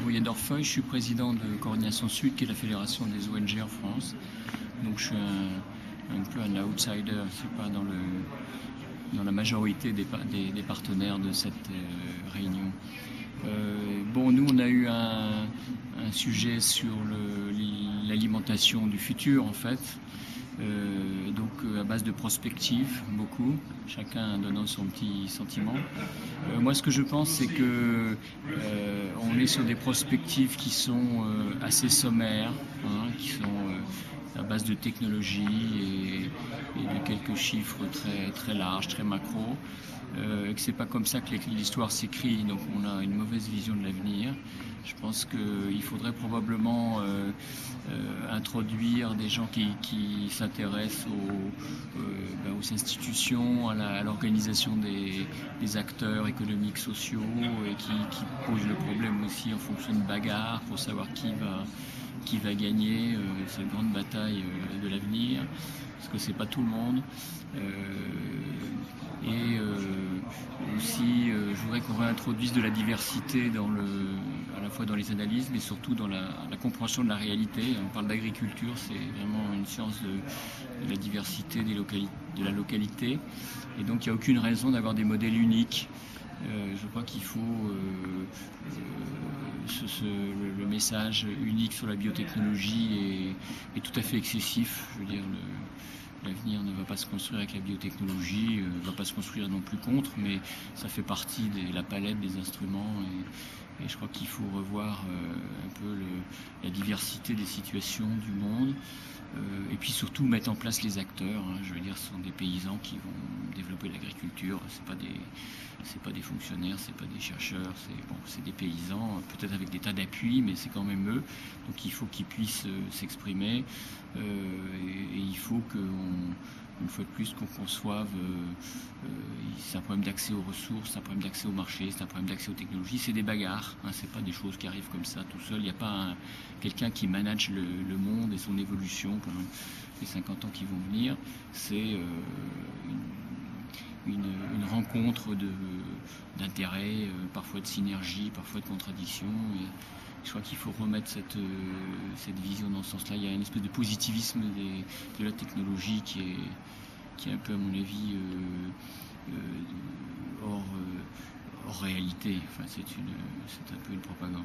Bruyère d'Orfeuille, je suis président de Coordination Sud, qui est la fédération des ONG en France. Donc je suis un peu un outsider, je ne suis pas dans la majorité des partenaires de cette réunion. Nous on a eu un sujet sur l'alimentation du futur en fait. À base de prospective, beaucoup, chacun donnant son petit sentiment. Moi ce que je pense c'est que on est sur des prospectives qui sont assez sommaires, qui sont à base de technologie et de quelques chiffres très, très larges, très macro, que c'est pas comme ça que l'histoire s'écrit, donc on a une mauvaise vision de l'avenir. Je pense qu'il faudrait probablement introduire des gens qui s'intéressent aux institutions, à l'organisation des acteurs économiques, sociaux, et qui posent le problème aussi en fonction de bagarres pour savoir qui va gagner cette grande bataille de l'avenir, parce que c'est pas tout le monde. Aussi, je voudrais qu'on réintroduise de la diversité à la fois dans les analyses, mais surtout dans la compréhension de la réalité. On parle d'agriculture, c'est vraiment une science de la diversité de la localité. Et donc, il n'y a aucune raison d'avoir des modèles uniques. Je crois qu'il faut le message unique sur la biotechnologie est tout à fait excessif. Je veux dire, l'avenir ne va pas se construire avec la biotechnologie, ne va pas se construire non plus contre, mais ça fait partie de la palette des instruments et je crois qu'il faut revoir un peu la diversité des situations du monde et puis surtout mettre en place les acteurs. Je veux dire, ce sont des paysans qui vont développer l'agriculture, c'est pas des fonctionnaires, c'est pas des chercheurs, c'est des paysans, peut-être avec des tas d'appuis, mais c'est quand même eux. Donc il faut qu'ils puissent s'exprimer et il faut une fois de plus qu'on conçoive, c'est un problème d'accès aux ressources, c'est un problème d'accès au marché, c'est un problème d'accès aux technologies, c'est des bagarres, c'est pas des choses qui arrivent comme ça tout seul, il n'y a pas quelqu'un qui manage le monde et son évolution pendant les 50 ans qui vont venir, c'est une rencontre d'intérêts, parfois de synergie, parfois de contradictions. Et je crois qu'il faut remettre cette vision dans ce sens-là. Il y a une espèce de positivisme de la technologie qui est un peu, à mon avis, hors réalité. Enfin, c'est un peu une propagande.